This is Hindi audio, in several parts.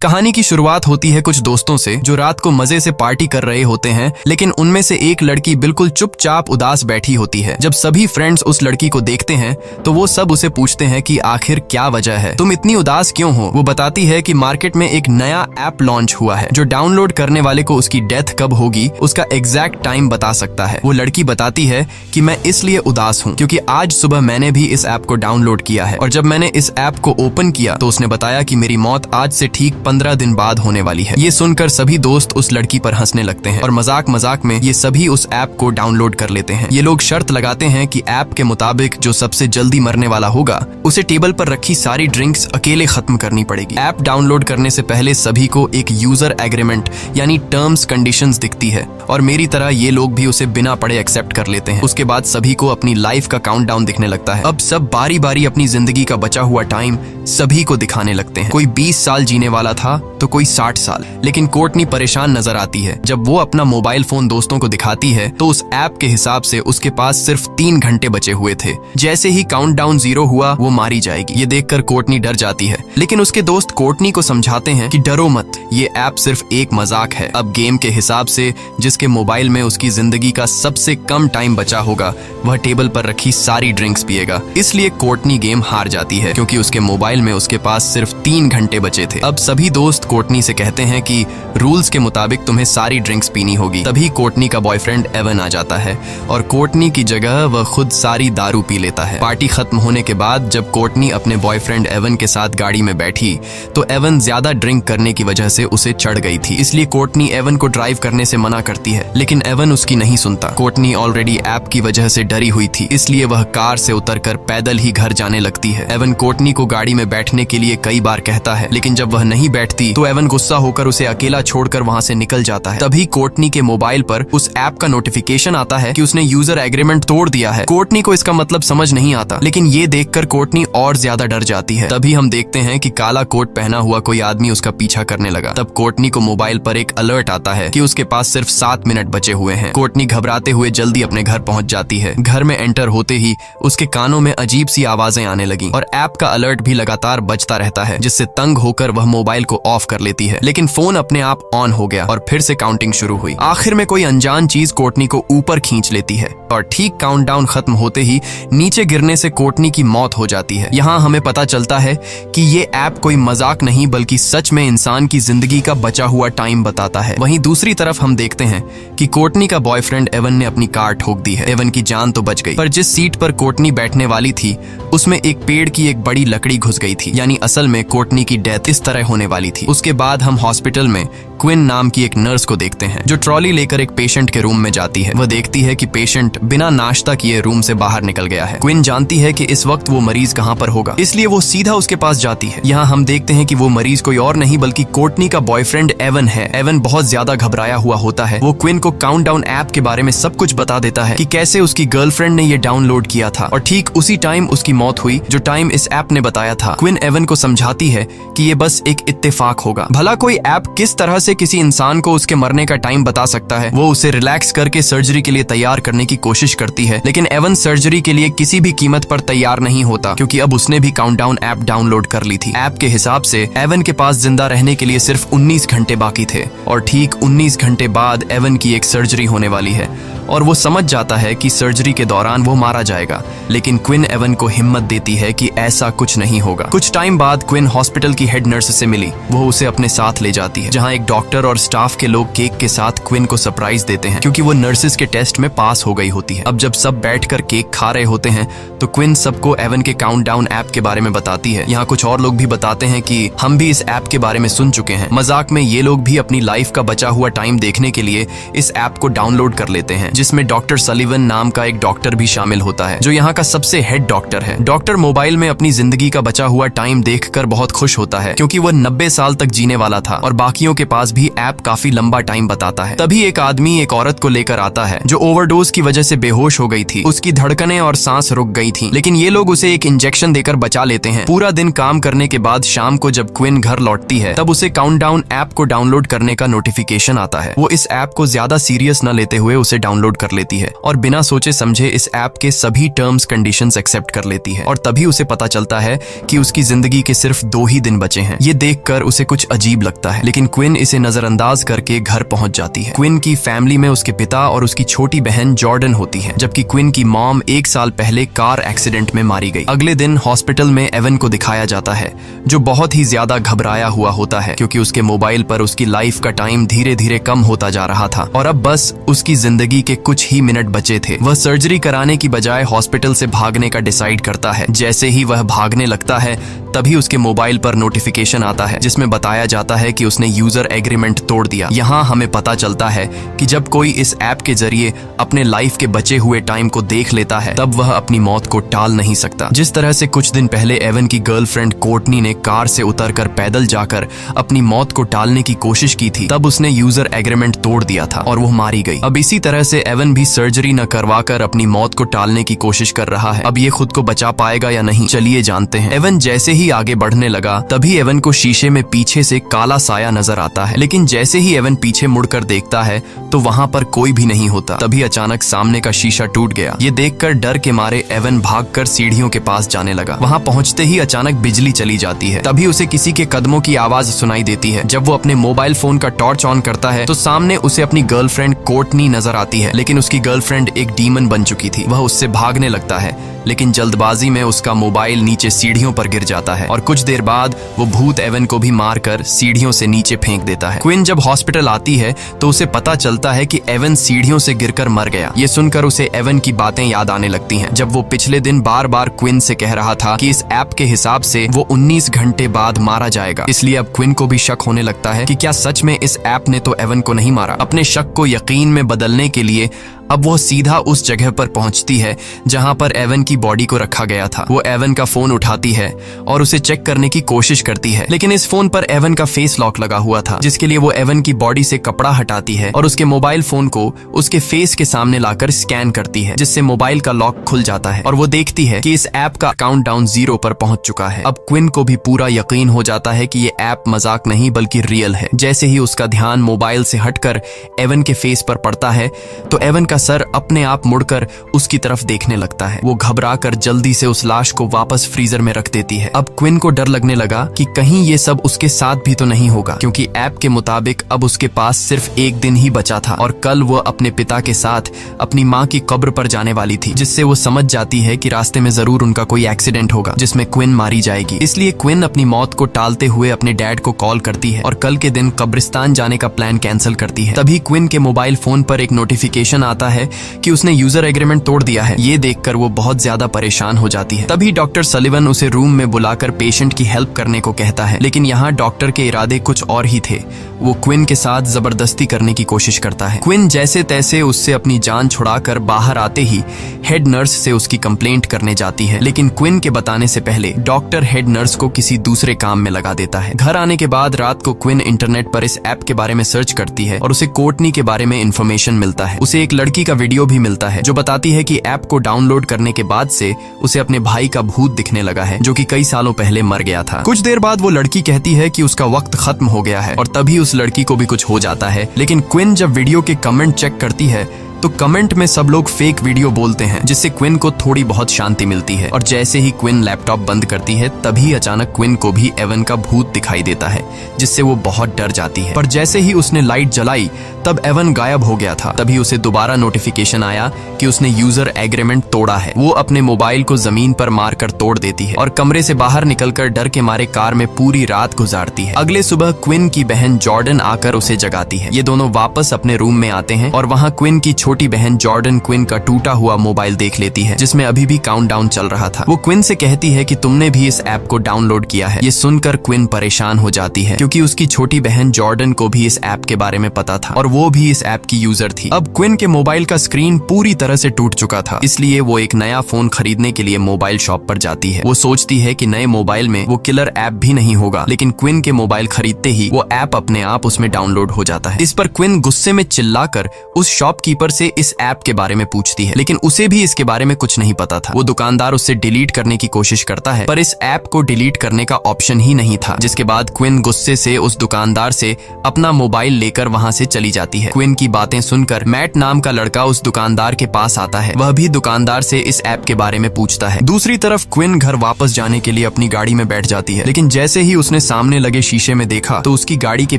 कहानी की शुरुआत होती है कुछ दोस्तों से जो रात को मजे से पार्टी कर रहे होते हैं, लेकिन उनमें से एक लड़की बिल्कुल चुपचाप उदास बैठी होती है। जब सभी फ्रेंड्स उस लड़की को देखते हैं तो वो सब उसे पूछते हैं कि आखिर क्या वजह है, तुम इतनी उदास क्यों हो। वो बताती है कि मार्केट में एक नया ऐप लॉन्च हुआ है जो डाउनलोड करने वाले को उसकी डेथ कब होगी उसका एग्जैक्ट टाइम बता सकता है। वो लड़की बताती है कि मैं इसलिए उदास हूँ क्योंकि आज सुबह मैंने भी इस ऐप को डाउनलोड किया है और जब मैंने इस ऐप को ओपन किया तो उसने बताया कि मेरी मौत आज से ठीक 15 दिन बाद होने वाली है। ये सुनकर सभी दोस्त उस लड़की पर हंसने लगते हैं और मजाक मजाक में ये सभी उस ऐप को डाउनलोड कर लेते हैं। ये लोग शर्त लगाते हैं कि ऐप के मुताबिक जो सबसे जल्दी मरने वाला होगा उसे टेबल पर रखी सारी ड्रिंक्स अकेले खत्म करनी पड़ेगी। ऐप डाउनलोड करने से पहले सभी को एक यूजर एग्रीमेंट यानी टर्म्स कंडीशंस दिखती है और मेरी तरह ये लोग भी उसे बिना पढ़े एक्सेप्ट कर लेते हैं। उसके बाद सभी को अपनी लाइफ का काउंटडाउन दिखने लगता है। अब सब बारी बारी अपनी जिंदगी का बचा हुआ टाइम सभी को दिखाने लगते हैं। कोई 20 साल जीने वाला था तो कोई 60 साल। लेकिन कोर्टनी परेशान नजर आती है। जब वो अपना मोबाइल फोन दोस्तों को दिखाती है तो उस ऐप के हिसाब से उसके पास सिर्फ 3 घंटे बचे हुए थे। जैसे ही काउंटडाउन 0 हुआ वो मारी जाएगी। ये देखकर कोर्टनी डर जाती है, लेकिन उसके दोस्त कोर्टनी को समझाते हैं कि डरो मत, ये ऐप सिर्फ एक मजाक है। अब गेम के हिसाब से जिसके मोबाइल में उसकी जिंदगी का सबसे कम टाइम बचा होगा वह टेबल पर रखी सारी ड्रिंक्स पिएगा। इसलिए कोर्टनी गेम हार जाती है क्योंकि उसके मोबाइल में उसके पास सिर्फ 3 घंटे बचे थे। अब सभी दोस्त कोर्टनी से कहते हैं कि रूल्स के मुताबिक तुम्हें सारी ड्रिंक्स पीनी होगी। तभी कोर्टनी का बॉयफ्रेंड एवन आ जाता है और कोर्टनी की जगह वह खुद सारी दारू पी लेता है। पार्टी खत्म होने के बाद जब कोर्टनी अपने बॉयफ्रेंड एवन के साथ गाड़ी में बैठी तो एवन ज्यादा ड्रिंक करने की वजह से उसे चढ़ गई थी। इसलिए कोर्टनी एवन को ड्राइव करने से मना करती है, लेकिन एवन उसकी नहीं सुनता। कोर्टनी ऑलरेडी ऐप की वजह से डरी हुई थी, इसलिए वह कार से उतरकर पैदल ही घर जाने लगती है। एवन कोर्टनी को गाड़ी में बैठने के लिए कई बार कहता है, लेकिन जब वह नहीं बैठती तो एवन गुस्सा होकर उसे अकेला छोड़कर वहां से निकल जाता है। तभी कोर्टनी के मोबाइल पर उस ऐप का नोटिफिकेशन आता है कि उसने यूजर एग्रीमेंट तोड़ दिया है। कोर्टनी को इसका मतलब समझ नहीं आता, लेकिन ये देखकर कोर्टनी और ज्यादा डर जाती है। तभी हम देखते हैं कि काला कोट पहना हुआ कोई आदमी उसका पीछा करने लगा। तब कोर्टनी को मोबाइल पर एक अलर्ट आता है कि उसके पास सिर्फ 7 मिनट बचे हुए हैं। कोर्टनी घबराते हुए जल्दी अपने घर पहुंच जाती है। घर में एंटर होते ही उसके कानों में अजीब सी आवाजें आने लगी और ऐप का अलर्ट भी लगातार बजता रहता है, जिससे तंग होकर वह मोबाइल को ऑफ कर लेती है। लेकिन फोन अपने आप ऑन हो गया और फिर से काउंटिंग शुरू हुई। आखिर में कोई अनजान चीज कोर्टनी को ऊपर खींच लेती है और ठीक काउंटडाउन खत्म होते ही नीचे गिरने से कोर्टनी की मौत हो जाती है। यहाँ हमें पता चलता है कि ये ऐप कोई मजाक नहीं बल्कि सच में इंसान की जिंदगी का बचा हुआ टाइम बताता है। वहीं दूसरी तरफ हम देखते हैं कि कोर्टनी का बॉयफ्रेंड एवन ने अपनी कार ठोक दी है। एवन की जान तो बच गई, पर जिस सीट पर कोर्टनी बैठने वाली थी उसमें एक पेड़ की एक बड़ी लकड़ी घुस गई थी, यानी असल में कोर्टनी की डेथ इस तरह होने वाली थी। उसके बाद हम हॉस्पिटल में क्विन नाम की एक नर्स को देखते हैं जो ट्रॉली लेकर एक पेशेंट के रूम में जाती है। वह देखती है कि पेशेंट बिना नाश्ता किए रूम से बाहर निकल गया है। क्विन जानती है कि इस वक्त वो मरीज कहाँ पर होगा, इसलिए वो सीधा उसके पास जाती है। यहाँ हम देखते हैं कि वो मरीज कोई और नहीं बल्कि कोर्टनी का बॉयफ्रेंड एवन है। एवन बहुत ज्यादा घबराया हुआ होता है। वो क्विन को काउंटडाउन ऐप के बारे में सब कुछ बता देता है कि कैसे उसकी गर्लफ्रेंड ने ये डाउनलोड किया था और ठीक उसी टाइम उसकी मौत हुई जो टाइम इस ऐप ने बताया था। क्विन एवन को समझाती है कि ये बस एक इत्तेफाक होगा। भला कोई ऐप किस तरह से किसी इंसान को उसके मरने का टाइम बता सकता है। वो उसे रिलैक्स करके सर्जरी के लिए तैयार करने की कोशिश करती है, लेकिन एवन सर्जरी के लिए किसी भी कीमत पर तैयार नहीं होता क्योंकि अब उसने भी काउंटडाउन ऐप डाउनलोड कर ली थी। ऐप के हिसाब से एवन के पास जिंदा रहने के लिए सिर्फ 19 घंटे बाकी थे और ठीक 19 घंटे बाद एवन की एक सर्जरी होने वाली है और वो समझ जाता है कि सर्जरी के दौरान वो मारा जाएगा। लेकिन क्विन एवन को हिम्मत देती है कि ऐसा कुछ नहीं होगा। कुछ टाइम बाद क्विन हॉस्पिटल की हेड नर्स से मिली। वो उसे अपने साथ ले जाती है, जहाँ एक डॉक्टर और स्टाफ के लोग केक के साथ क्विन को सरप्राइज देते हैं क्योंकि वो नर्सेस के टेस्ट में पास हो गई होती है। अब जब सब बैठकर केक खा रहे होते हैं तो क्विन सबको एवन के काउंटडाउन ऐप के बारे में बताती है। यहाँ कुछ और लोग भी बताते हैं कि हम भी इस ऐप के बारे में सुन चुके हैं। मजाक में ये लोग भी अपनी लाइफ का बचा हुआ टाइम देखने के लिए इस ऐप को डाउनलोड कर लेते हैं, जिसमें डॉक्टर सलीवन नाम का एक डॉक्टर भी शामिल होता है जो यहाँ का सबसे हेड डॉक्टर है। डॉक्टर मोबाइल में अपनी जिंदगी का बचा हुआ टाइम देखकर बहुत खुश होता है क्योंकि वह 90 साल तक जीने वाला था और बाकियों के पास भी ऐप काफी लंबा टाइम बताता है। तभी एक आदमी एक औरत को लेकर आता है जो ओवरडोज की वजह से बेहोश हो गई थी। उसकी धड़कनें और सांस रुक गई थी, लेकिन ये लोग उसे एक इंजेक्शन देकर बचा लेते हैं। पूरा दिन काम करने के बाद शाम को जब क्विन घर लौटती है तब उसे काउंटडाउन ऐप को डाउनलोड करने का नोटिफिकेशन आता है। वो इस ऐप को ज्यादा सीरियस न लेते हुए उसे डाउनलोड कर लेती है और बिना सोचे समझे इस ऐप के सभी टर्म्स कंडीशंस एक्सेप्ट कर लेती है। और तभी उसे पता चलता है कि उसकी जिंदगी के सिर्फ 2 ही दिन बचे हैं। ये देखकर उसे कुछ अजीब लगता है, लेकिन क्विन इसे नजरअंदाज करके घर पहुंच जाती है। क्विन की फैमिली में उसके पिता और उसकी छोटी बहन जॉर्डन होती है, जबकि क्विन की मॉम 1 साल पहले कार एक्सीडेंट में मारी गई। अगले दिन हॉस्पिटल में एवन को दिखाया जाता है, जो बहुत ही ज्यादा घबराया हुआ होता है क्योंकि उसके मोबाइल पर उसकी लाइफ का टाइम धीरे धीरे कम होता जा रहा था और अब बस उसकी जिंदगी के कुछ ही मिनट बचे थे। वह सर्जरी कराने की बजाय हॉस्पिटल से भागने का डिसाइड करता है। जैसे ही वह भागने लगता है तभी उसके मोबाइल पर नोटिफिकेशन आता है जिसमें बताया जाता है कि उसने यूजर एग्रीमेंट तोड़ दिया। यहाँ हमें पता चलता है कि जब कोई इस ऐप के जरिए अपने लाइफ के बचे हुए टाइम को देख लेता है तब वह अपनी मौत को टाल नहीं सकता। जिस तरह से कुछ दिन पहले एवन की गर्लफ्रेंड कोर्टनी ने कार से उतरकर पैदल जाकर अपनी मौत को टालने की कोशिश की थी, तब उसने यूजर एग्रीमेंट तोड़ दिया था और वो मारी गई। अब इसी तरह से एवन भी सर्जरी न करवाकर अपनी मौत को टालने की कोशिश कर रहा है। अब ये खुद को बचा पाएगा या नहीं, चलिए जानते हैं। एवन जैसे ही आगे बढ़ने लगा तभी एवन को शीशे में पीछे से काला साया नजर आता है, लेकिन जैसे ही एवन पीछे मुड़कर देखता है तो वहाँ पर कोई भी नहीं होता। तभी अचानक सामने का शीशा टूट गया। ये देखकर डर के मारे एवन भागकर सीढ़ियों के पास जाने लगा। वहाँ पहुँचते ही अचानक बिजली चली जाती है। तभी उसे किसी के कदमों की आवाज सुनाई देती है। जब वो अपने मोबाइल फोन का टॉर्च ऑन करता है तो सामने उसे अपनी गर्लफ्रेंड कोर्टनी नजर आती है, लेकिन उसकी गर्लफ्रेंड एक डीमन बन चुकी थी। वह उससे भागने लगता है, लेकिन जल्दबाजी में उसका मोबाइल नीचे सीढ़ियों पर गिर जाता है और कुछ देर बाद वो भूत एवन को भी मारकर सीढ़ियों से नीचे फेंक देता है। क्विन जब हॉस्पिटल आती है तो उसे पता चलता है कि एवन सीढ़ियों से गिरकर मर गया। ये सुनकर उसे एवन की बातें याद आने लगती हैं, जब वो पिछले दिन बार बार क्विन से कह रहा था कि इस ऐप के हिसाब से वो 19 घंटे बाद मारा जाएगा। इसलिए अब क्विन को भी शक होने लगता है कि क्या सच में इस ऐप ने तो एवन को नहीं मारा। अपने शक को यकीन में बदलने के लिए अब वो सीधा उस जगह पर पहुंचती है जहां पर एवन की बॉडी को रखा गया था। वो एवन का फोन उठाती है और उसे चेक करने की कोशिश करती है, लेकिन इस फोन पर एवन का फेस लॉक लगा हुआ था, जिसके लिए वो एवन की बॉडी से कपड़ा हटाती है और उसके मोबाइल फोन को उसके फेस के सामने लाकर स्कैन करती है, जिससे मोबाइल का लॉक खुल जाता है और वो देखती है कि इस ऐप का काउंटडाउन 0 पर पहुंच चुका है। अब क्विन को भी पूरा यकीन हो जाता है कि ये ऐप मजाक नहीं बल्कि रियल है। जैसे ही उसका ध्यान मोबाइल से हटकर एवन के फेस पर पड़ता है तो एवन का सर अपने आप मुड़कर उसकी तरफ देखने लगता है। वो घबराकर जल्दी से उस लाश को वापस फ्रीजर में रख देती है। अब क्विन को डर लगने लगा कि कहीं ये सब उसके साथ भी तो नहीं होगा, क्योंकि ऐप के मुताबिक अब उसके पास सिर्फ 1 दिन ही बचा था और कल वो अपने पिता के साथ अपनी माँ की कब्र पर जाने वाली थी, जिससे वो समझ जाती है कि रास्ते में जरूर उनका कोई एक्सीडेंट होगा जिसमें क्विन मारी जाएगी। इसलिए क्विन अपनी मौत को टालते हुए अपने डैड को कॉल करती है और कल के दिन कब्रिस्तान जाने का प्लान कैंसिल करती है। तभी क्विन के मोबाइल फोन पर एक नोटिफिकेशन आता है कि उसने यूजर एग्रीमेंट तोड़ दिया है। ये देखकर वो बहुत ज्यादा परेशान हो जाती है। तभी डॉक्टर सलिवन उसे रूम में बुलाकर पेशेंट की हेल्प करने को कहता है, लेकिन यहाँ डॉक्टर के इरादे कुछ और ही थे। वो क्विन के साथ जबरदस्ती करने की कोशिश करता है। क्विन जैसे तैसे उससे अपनी जान छुड़ाकर बाहर आते ही हेड नर्स से उसकी कंप्लेंट करने जाती है, लेकिन क्विन के बताने से पहले डॉक्टर हेड नर्स को किसी दूसरे काम में लगा देता है। घर आने के बाद रात को क्विन इंटरनेट पर इस ऐप के बारे में सर्च करती है और उसे कोर्टनी के बारे में इंफॉर्मेशन मिलता है। उसे एक लड़की का वीडियो भी मिलता है जो बताती है कि ऐप को डाउनलोड करने के बाद से उसे अपने भाई का भूत दिखने लगा है, जो कि कई सालों पहले मर गया था। कुछ देर बाद वो लड़की कहती है कि उसका वक्त खत्म हो गया है और तभी उस लड़की को भी कुछ हो जाता है। लेकिन क्विन जब वीडियो के कमेंट चेक करती है तो कमेंट में सब लोग फेक वीडियो बोलते हैं, जिससे क्विन को थोड़ी बहुत शांति मिलती है। और जैसे ही क्विन लैपटॉप बंद करती है तभी अचानक क्विन को भी एवन का भूत दिखाई देता है, जिससे वो बहुत डर जाती है। पर जैसे ही उसने लाइट जलाई तब एवन गायब हो गया था। तभी उसे दोबारा नोटिफिकेशन आया कि उसने यूजर एग्रीमेंट तोड़ा है। वो अपने मोबाइल को जमीन पर मारकर तोड़ देती है और कमरे से बाहर निकलकर डर के मारे कार में पूरी रात गुजारती है। अगले सुबह क्विन की बहन जॉर्डन आकर उसे जगाती है। ये दोनों वापस अपने रूम में आते हैं और वहाँ क्विन की छोटी बहन जॉर्डन क्विन का टूटा हुआ मोबाइल देख लेती है, जिसमें अभी भी काउंटडाउन चल रहा था। वो क्विन से कहती है कि तुमने भी इस ऐप को डाउनलोड किया है। ये सुनकर क्विन परेशान हो जाती है, क्योंकि उसकी छोटी बहन जॉर्डन को भी इस ऐप के बारे में पता था और वो भी इस ऐप की यूजर थी। अब क्विन के मोबाइल का स्क्रीन पूरी तरह से टूट चुका था, इसलिए वो एक नया फोन खरीदने के लिए मोबाइल शॉप पर जाती है। वो सोचती है कि नए मोबाइल में वो किलर ऐप भी नहीं होगा, लेकिन क्विन के मोबाइल खरीदते ही वो ऐप अपने आप उसमें डाउनलोड हो जाता है। इस पर क्विन गुस्से में चिल्लाकर उस शॉपकीपर से इस ऐप के बारे में पूछती है, लेकिन उसे भी इसके बारे में कुछ नहीं पता था। वो दुकानदार उससे डिलीट करने की कोशिश करता है, पर इस ऐप को डिलीट करने का ऑप्शन ही नहीं था। जिसके बाद क्विन गुस्से से उस दुकानदार से अपना मोबाइल लेकर वहां से चली जाती है। क्विन की बातें सुनकर मैट नाम का लड़का उस दुकानदार के पास आता है। वह भी दुकानदार से इस ऐप के बारे में पूछता है। दूसरी तरफ क्विन घर वापस जाने के लिए अपनी गाड़ी में बैठ जाती है, लेकिन जैसे ही उसने सामने लगे शीशे में देखा तो उसकी गाड़ी के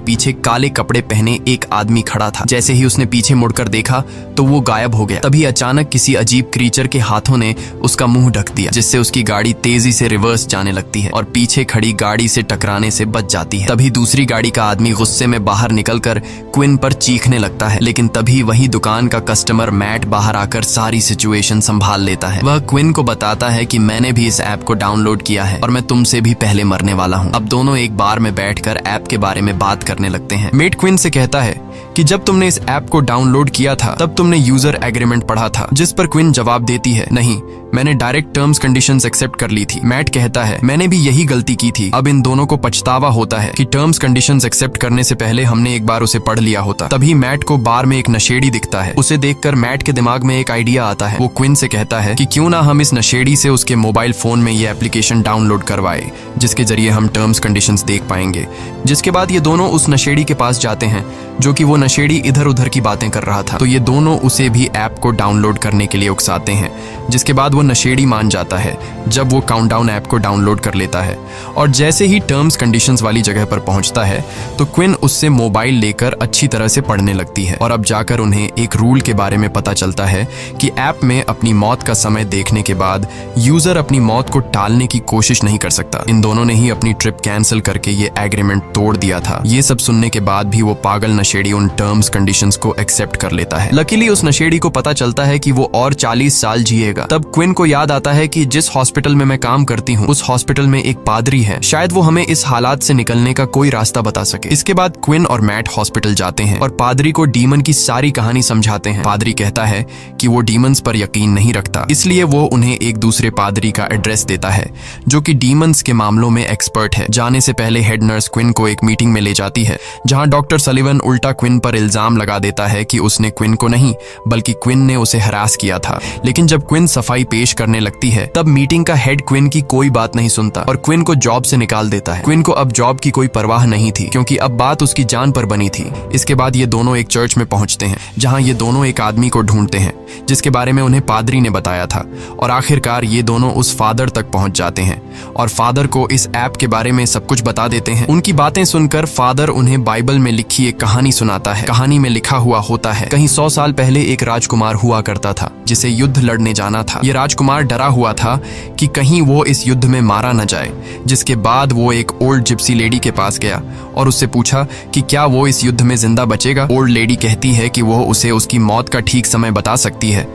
पीछे काले कपड़े पहने एक आदमी खड़ा था। जैसे ही उसने पीछे मुड़कर देखा तो वो गायब हो गया। तभी अचानक किसी अजीब क्रीचर के हाथों ने उसका मुंह ढक दिया, जिससे उसकी गाड़ी तेजी से रिवर्स जाने लगती है और पीछे खड़ी गाड़ी से टकराने से बच जाती है। तभी दूसरी गाड़ी का आदमी गुस्से में बाहर निकलकर क्विन पर चीखने लगता है, लेकिन तभी वही दुकान का कस्टमर मैट बाहर आकर सारी सिचुएशन संभाल लेता है। वह क्विन को बताता है कि मैंने भी इस ऐप को डाउनलोड किया है और मैं तुमसे भी पहले मरने वाला हूँ। अब दोनों एक बार में बैठकर ऐप के बारे में बात करने लगते हैं। मेट क्विन से कहता है कि जब तुमने इस ऐप को डाउनलोड किया था तब तुमने यूजर एग्रीमेंट पढ़ा था, जिस पर क्विन जवाब देती है, नहीं, मैंने डायरेक्ट टर्म्स कंडीशंस एक्सेप्ट कर ली थी। मैट कहता है, मैंने भी यही गलती की थी। अब इन दोनों को पछतावा होता है कि टर्म्स कंडीशंस एक्सेप्ट करने से पहले हमने एक बार उसे पढ़ लिया होता। तभी मैट को बार में एक नशेड़ी दिखता है। उसे देखकर मैट के दिमाग में एक आइडिया आता है। वो क्विन से कहता है कि क्यों ना हम इस नशेड़ी से उसके मोबाइल फोन में ये एप्लीकेशन डाउनलोड करवाए, जिसके जरिए हम टर्म्स कंडीशंस देख पाएंगे। जिसके बाद ये दोनों उस नशेड़ी के पास जाते हैं, जो कि वो नशेड़ी इधर उधर की बातें कर रहा था। तो ये दोनों उसे भी ऐप को डाउनलोड करने के लिए उकसाते हैं, जिसके बाद वो नशेड़ी मान जाता है जब वो काउंटडाउन ऐप को डाउनलोड कर लेता है। और जैसे ही टर्म्स कंडीशंस वाली जगह पर पहुंचता है तो क्विन उससे मोबाइल लेकर अच्छी तरह से पढ़ने लगती है और अब जाकर उन्हें एक रूल के बारे में पता चलता है कि ऐप में अपनी मौत का समय देखने के बाद यूजर अपनी मौत को टालने की कोशिश नहीं कर सकता। इन दोनों ने ही अपनी ट्रिप कैंसिल करके ये एग्रीमेंट तोड़ दिया था। ये सब सुनने के बाद भी वो पागल नशेड़ी उन टर्म्स कंडीशंस को एक्सेप्ट कर लेता है। लकीली उस नशेड़ी को पता चलता है कि वो और 40 साल जिएगा। तब क्विन को याद आता है कि जिस हॉस्पिटल में मैं काम करती हूँ उस हॉस्पिटल में एक पादरी है, शायद वो हमें इस हालात से निकलने का कोई रास्ता बता सके। इसके बाद क्विन और मैट हॉस्पिटल जाते हैं और पादरी को डीमन की सारी कहानी समझाते हैं। पादरी कहता है कि वो डीमंस पर यकीन नहीं रखता, इसलिए वो उन्हें एक दूसरे पादरी का एड्रेस देता है जो कि डीमंस के मामलों में एक्सपर्ट है। जाने से पहले हेड नर्स क्विन को एक मीटिंग में ले जाती है, जहां डॉक्टर सलिवन उल्टा क्विन पर इल्जाम लगा देता है कि उसने क्विन को नहीं बल्कि क्विन ने उसे हरास किया था। लेकिन जब क्विन सफाई पेश करने लगती है तब मीटिंग का हेड क्विन की कोई बात नहीं सुनता और क्विन को जॉब से निकाल देता है। क्विन को अब जॉब की कोई परवाह नहीं थी, क्योंकि अब बात उसकी जान पर बनी थी। इसके बाद ये दोनों एक चर्च में पहुंचते हैं, जहां ये दोनों एक आदमी को ढूंढते हैं जिसके बारे में उन्हें पादरी ने बताया था। और आखिरकार ये दोनों उस फादर तक पहुंच जाते हैं और फादर को इस ऐप के बारे में सब कुछ बता देते हैं। उनकी बातें सुनकर फादर उन्हें बाइबल में लिखी एक कहानी सुनाता है। कहानी में लिखा हुआ होता है, कहीं 100 साल पहले एक राजकुमार हुआ करता था जिसे युद्ध लड़ने जाना था। ये राजकुमार डरा हुआ था कि कहीं वो इस युद्ध में मारा न जाए। जिसके बाद वो एक ओल्ड जिप्सी लेडी के पास गया और उससे पूछा कि क्या वो इस युद्ध में जिंदा बचेगा। ओल्ड लेडी कहती है कि वो उसे उसकी मौत का ठीक समय बता सकती है,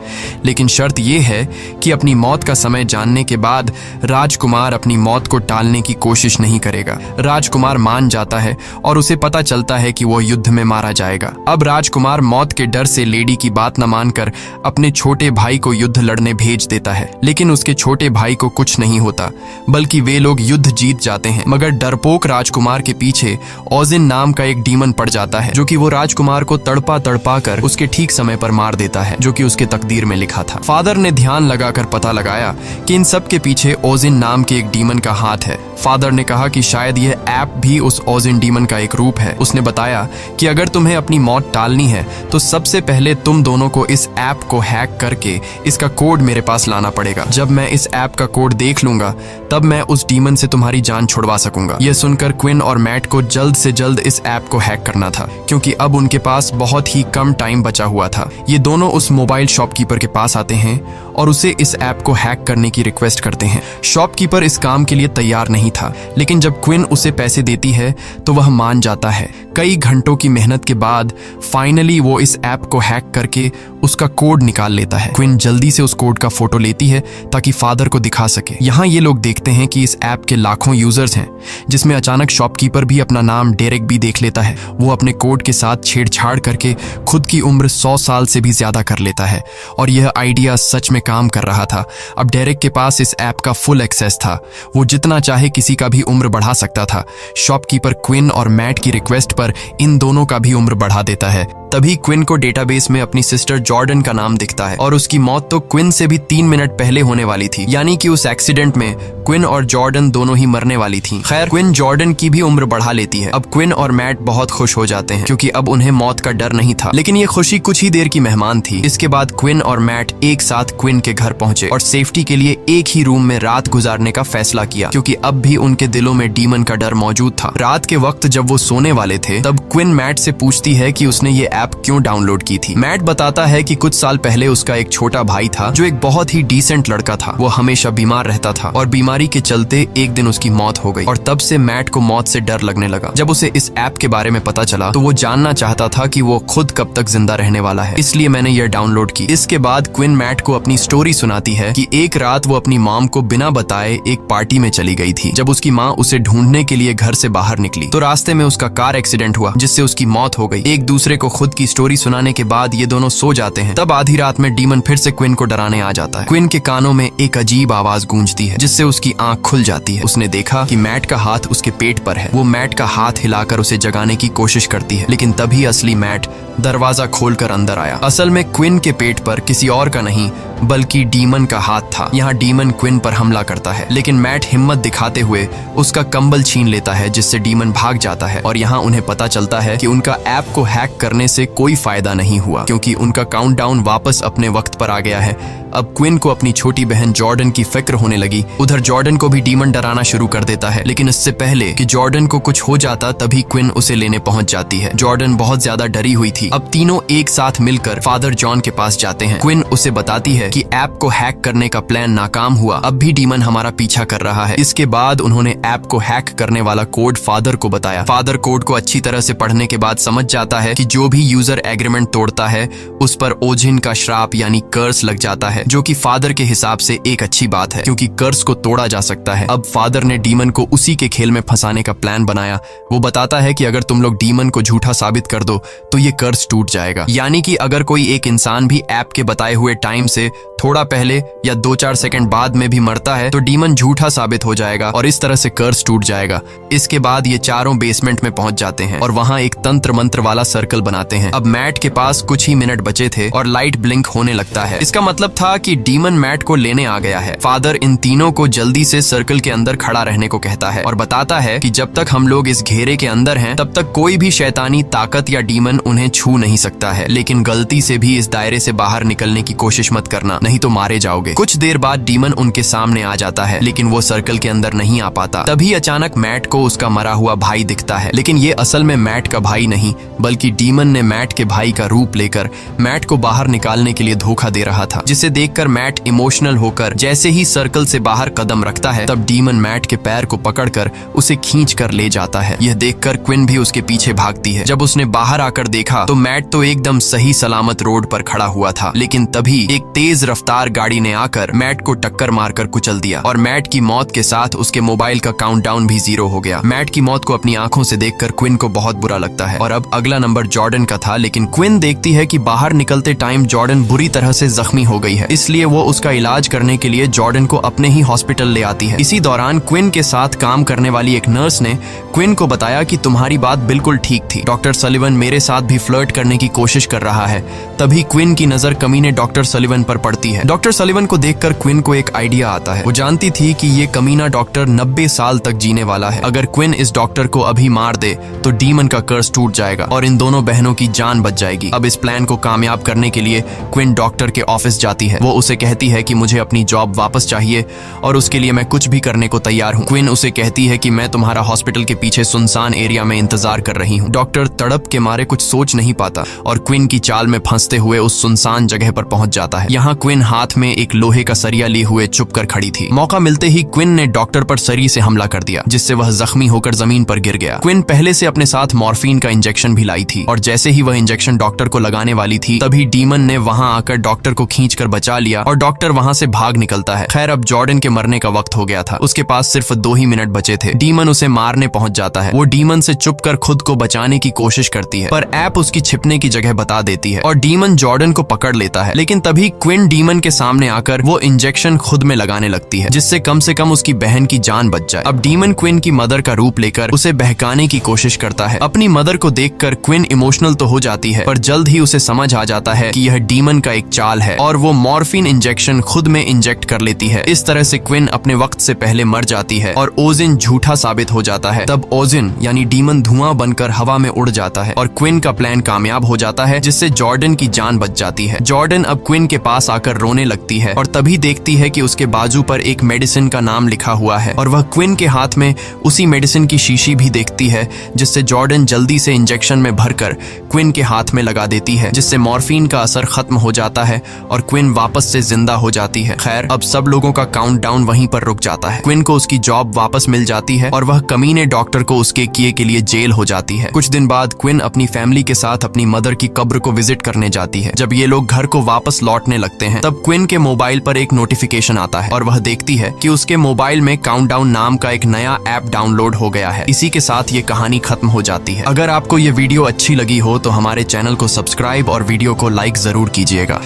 लेकिन शर्त ये है कि अपनी मौत का समय जानने के बाद राजकुमार अपनी मौत को टालने की कोशिश नहीं करेगा। राजकुमार मान जाता है और उसे पता चलता है कि वो युद्ध में मारा जाएगा। अब राजकुमार मौत के डर से लेडी की बात न मानकर अपने छोटे भाई को युद्ध लड़ने भेज देता है, लेकिन उसके छोटे भाई को कुछ नहीं होता, बल्कि वे लोग युद्ध जीत जाते हैं। मगर डरपोक राजकुमार के पीछे ओजिन नाम का एक डीमन पड़ जाता है, जो कि वो राजकुमार को तड़पा तड़पा कर उसके ठीक समय पर मार देता है, जो कि उसके तकदीर में लिखा था। फादर ने ध्यान लगाकर पता लगाया कि इन सब के पीछे ओजिन नाम के एक डीमन का हाथ है। फादर ने कहा कि शायद यह ऐप भी उस ओजिन डीमन का एक रूप है। उसने बताया कि अगर तुम्हें अपनी मौत टालनी है तो सबसे पहले तुम दोनों को इस ऐप को हैक करके इसका कोड मेरे पास लाना पड़ेगा। जब मैं इस ऐप का कोड देख लूंगा तब मैं उस डीमन से तुम्हारी जान छुड़वा सकूंगा। यह सुनकर क्विन और मैट को जल्द से जल्द इस ऐप को हैक करना था, क्योंकि अब उनके पास बहुत ही कम टाइम बचा हुआ था। ये दोनों उस मोबाइल शॉपकीपर के पास आते हैं और उसे इस ऐप को हैक करने की रिक्वेस्ट करते हैं। शॉपकीपर इस काम के लिए तैयार नहीं था, लेकिन जब क्विन उसे पैसे देती है तो वह मान जाता है। कई घंटों की मेहनत के बाद फाइनली वो इस ऐप को हैक करके उसका कोड निकाल लेता है। क्विन जल्दी से उस कोड का फोटो लेती है ताकि फादर को दिखा सके। यहाँ ये लोग देखते हैं कि इस ऐप के लाखों यूजर्स हैं, जिसमें अचानक शॉपकीपर भी अपना नाम डेरेक भी देख लेता है। वो अपने कोड के साथ छेड़छाड़ करके खुद की उम्र 100 साल से भी ज्यादा कर लेता है और यह आइडिया सच में काम कर रहा था। अब डेरेक के पास इस ऐप का फुल एक्सेस था, वो जितना चाहे किसी का भी उम्र बढ़ा सकता था। शॉपकीपर क्विन और मैट की रिक्वेस्ट पर इन दोनों का भी उम्र बढ़ा देता है। तभी क्विन को डेटाबेस में अपनी सिस्टर जॉर्डन का नाम दिखता है और उसकी मौत तो क्विन से भी 3 मिनट पहले होने वाली थी, यानी कि उस एक्सीडेंट में क्विन और जॉर्डन दोनों ही मरने वाली थी। खैर, क्विन जॉर्डन की भी उम्र बढ़ा लेती है। अब क्विन और मैट बहुत खुश हो जाते हैं क्योंकि अब उन्हें मौत का डर नहीं था, लेकिन ये खुशी कुछ ही देर की मेहमान थी। इसके बाद क्विन और मैट एक साथ क्विन के घर पहुंचे और सेफ्टी के लिए एक ही रूम में रात गुजारने का फैसला किया, क्योंकि अब भी उनके दिलों में डीमन का डर मौजूद था। रात के वक्त जब वो सोने वाले थे तब क्विन मैट से पूछती है कि उसने ये ऐप क्यों डाउनलोड की थी। मैट बताता है कि कुछ साल पहले उसका एक छोटा भाई था जो एक बहुत ही डिसेंट लड़का था। वो हमेशा बीमार रहता था और बीमारी के चलते एक दिन उसकी मौत हो गई और तब से मैट को मौत से डर लगने लगा। जब उसे इस ऐप के बारे में पता चला तो वो जानना चाहता था कि वो खुद कब तक जिंदा रहने वाला है, इसलिए मैंने यह डाउनलोड की। इसके बाद क्विन मैट को अपनी स्टोरी सुनाती है कि एक रात वो अपनी मॉम को बिना बताए एक पार्टी में चली गई थी। जब उसकी माँ उसे ढूंढने के लिए घर से बाहर निकली तो रास्ते में उसका कार एक्सीडेंट हुआ जिससे उसकी मौत हो गई। एक दूसरे को खुद की स्टोरी सुनाने के बाद ये दोनों सो जाते हैं। तब आधी रात में डीमन फिर से क्विन को डराने आ जाता है। क्विन के कानों में एक अजीब आवाज गूंजती है जिससे उसकी आंख खुल जाती है। उसने देखा कि मैट का हाथ उसके पेट पर है। वो मैट का हाथ हिलाकर उसे जगाने की कोशिश करती है, लेकिन तभी असली मैट दरवाजा खोलकर अंदर आया। असल में क्विन के पेट पर किसी और का नहीं बल्कि डीमन का हाथ था। यहाँ डीमन क्विन पर हमला करता है, लेकिन मैट हिम्मत दिखाते हुए उसका कंबल छीन लेता है जिससे डीमन भाग जाता है। और यहाँ उन्हें पता चलता है कि उनका ऐप को हैक करने से कोई फायदा नहीं हुआ क्योंकि उनका काउंटडाउन वापस अपने वक्त पर आ गया है। अब क्विन को अपनी छोटी बहन जॉर्डन की फिक्र होने लगी। उधर जॉर्डन को भी डीमन डराना शुरू कर देता है, लेकिन इससे पहले कि जॉर्डन को कुछ हो जाता तभी क्विन उसे लेने पहुंच जाती है। जॉर्डन बहुत ज्यादा डरी हुई थी। अब तीनों एक साथ मिलकर फादर जॉन के पास जाते हैं। क्विन उसे बताती है कि ऐप को हैक करने का प्लान नाकाम हुआ, अब भी डीमन हमारा पीछा कर रहा है। इसके बाद उन्होंने ऐप को हैक करने वाला कोड फादर को बताया। फादर कोड को अच्छी तरह से पढ़ने के बाद समझ जाता है कि जो भी यूजर एग्रीमेंट तोड़ता है उस पर ओजिन का श्राप यानी कर्स लग जाता है, जो कि फादर के हिसाब से एक अच्छी बात है क्योंकि कर्स को तोड़ा जा सकता है। अब फादर ने डीमन को उसी के खेल में फंसाने का प्लान बनाया। वो बताता है कि अगर तुम लोग डीमन को झूठा साबित कर दो तो ये कर्स टूट जाएगा, यानी कि अगर कोई एक इंसान भी ऐप के बताए हुए टाइम से थोड़ा पहले या 2-4 सेकंड बाद में भी मरता है तो डीमन झूठा साबित हो जाएगा और इस तरह से कर्स टूट जाएगा। इसके बाद ये चारों बेसमेंट में पहुंच जाते हैं और वहां एक तंत्र मंत्र वाला सर्कल बनाते हैं। अब मैट के पास कुछ ही मिनट बचे थे और लाइट ब्लिंक होने लगता है। इसका मतलब था कि डीमन मैट को लेने आ गया है। फादर इन तीनों को जल्दी से सर्कल के अंदर खड़ा रहने को कहता है और बताता है कि जब तक हम लोग इस घेरे के अंदर हैं तब तक कोई भी शैतानी ताकत या डीमन उन्हें छू नहीं सकता है, लेकिन गलती से भी इस दायरे से बाहर निकलने की कोशिश मत करना, नहीं तो मारे जाओगे। कुछ देर बाद डीमन उनके सामने आ जाता है, लेकिन वो सर्कल के अंदर नहीं आ पाता। तभी अचानक मैट को उसका मरा हुआ भाई दिखता है, लेकिन ये असल में मैट का भाई नहीं बल्कि डीमन ने मैट के भाई का रूप लेकर मैट को बाहर निकालने के लिए धोखा दे रहा था, जिसे देखकर मैट इमोशनल होकर जैसे ही सर्कल से बाहर कदम रखता है तब डीमन मैट के पैर को पकड़कर उसे खींच कर ले जाता है। यह देखकर क्विन भी उसके पीछे भागती है। जब उसने बाहर आकर देखा तो मैट तो एकदम सही सलामत रोड पर खड़ा हुआ था, लेकिन तभी एक तेज रफ्तार गाड़ी ने आकर मैट को टक्कर मारकर कुचल दिया और मैट की मौत के साथ उसके मोबाइल का काउंटडाउन भी 0 हो गया। मैट की मौत को अपनी आंखों से देखकर क्विन को बहुत बुरा लगता है और अब अगला नंबर जॉर्डन का था, लेकिन क्विन देखती है कि बाहर निकलते टाइम जॉर्डन बुरी तरह से जख्मी हो गई है, इसलिए वो उसका इलाज करने के लिए जॉर्डन को अपने ही हॉस्पिटल ले आती है। इसी दौरान क्विन के साथ काम करने वाली एक नर्स ने क्विन को बताया कि तुम्हारी बात बिल्कुल ठीक थी, डॉक्टर सलिवन मेरे साथ भी फ्लर्ट करने की कोशिश कर रहा है। तभी क्विन की नजर कमीने डॉक्टर सलिवन पर पड़ती है। डॉक्टर सलिवन को देखकर क्विन को एक आइडिया आता है। वो जानती थी कि ये कमीना डॉक्टर 90 साल तक जीने वाला है। अगर क्विन इस डॉक्टर को अभी मार दे तो डीमन का कर्स टूट जाएगा और इन दोनों बहनों की जान बच जाएगी। अब इस प्लान को कामयाब करने के लिए क्विन डॉक्टर के ऑफिस जाती है। वो उसे कहती है कि मुझे अपनी जॉब वापस चाहिए और उसके लिए मैं कुछ भी करने को तैयार हूँ। क्विन उसे कहती है कि मैं तुम्हारा हॉस्पिटल के पीछे सुनसान एरिया में इंतजार कर रही हूँ। डॉक्टर तड़प के मारे कुछ सोच नहीं पाता और क्विन की चाल में फंसते हुए उस सुनसान जगह पर पहुंच जाता है। यहाँ क्विन हाथ में एक लोहे का सरिया लिए हुए चुप कर खड़ी थी। मौका मिलते ही क्विन ने डॉक्टर पर सरी से हमला कर दिया, जिससे वह जख्मी होकर जमीन पर गिर गया। क्विन पहले से अपने साथ मॉर्फिन का इंजेक्शन भी लाई थी और जैसे ही वह इंजेक्शन डॉक्टर को लगाने वाली थी तभी डीमन ने वहां आकर डॉक्टर को खींचकर बचा बचा लिया और डॉक्टर वहाँ से भाग निकलता है। खैर अब जॉर्डन के मरने का वक्त हो गया था, उसके पास सिर्फ 2 ही मिनट बचे थे। डीमन उसे मारने पहुंच जाता है। वो डीमन से छुपकर खुद को बचाने की कोशिश करती है, पर ऐप उसकी छिपने की जगह बता देती है और डीमन जॉर्डन को पकड़ लेता है। लेकिन तभी क्विन डीमन के सामने आकर वो इंजेक्शन खुद में लगाने लगती है, जिससे कम से कम उसकी बहन की जान बच जाए। अब डीमन क्विन की मदर का रूप लेकर उसे बहकाने की कोशिश करता है। अपनी मदर को देखकर क्विन इमोशनल तो हो जाती है, पर जल्द ही उसे समझ आ जाता है कि यह डीमन का एक चाल है और वो मॉर्फिन इंजेक्शन खुद में इंजेक्ट कर लेती है। इस तरह से क्विन अपने वक्त से पहले मर जाती है और ओजिन झूठा साबित हो जाता है। तब ओजिन यानी डीमन धुआं बनकर हवा में उड़ जाता है और क्विन का प्लान कामयाब हो जाता है, जिससे जॉर्डन की जान बच जाती है। जॉर्डन अब क्विन के पास आकर रोने लगती है और तभी देखती है कि उसके बाजू पर एक मेडिसिन का नाम लिखा हुआ है और वह क्विन के हाथ में उसी मेडिसिन की शीशी भी देखती है, जिससे जॉर्डन जल्दी से इंजेक्शन में भरकर क्विन के हाथ में लगा देती है, जिससे मॉर्फिन का असर खत्म हो जाता है और क्विन वापस से जिंदा हो जाती है। खैर अब सब लोगों का काउंटडाउन वहीं पर रुक जाता है। क्विन को उसकी जॉब वापस मिल जाती है और वह कमीने डॉक्टर को उसके किए के लिए जेल हो जाती है। कुछ दिन बाद क्विन अपनी फैमिली के साथ अपनी मदर की कब्र को विजिट करने जाती है। जब ये लोग घर को वापस लौटने लगते हैं तब क्विन के मोबाइल पर एक नोटिफिकेशन आता है और वह देखती है कि उसके मोबाइल में काउंटडाउन नाम का एक नया ऐप डाउनलोड हो गया है। इसी के साथ ये कहानी खत्म हो जाती है। अगर आपको ये वीडियो अच्छी लगी हो तो हमारे चैनल को सब्सक्राइब और वीडियो को लाइक जरूर कीजिएगा।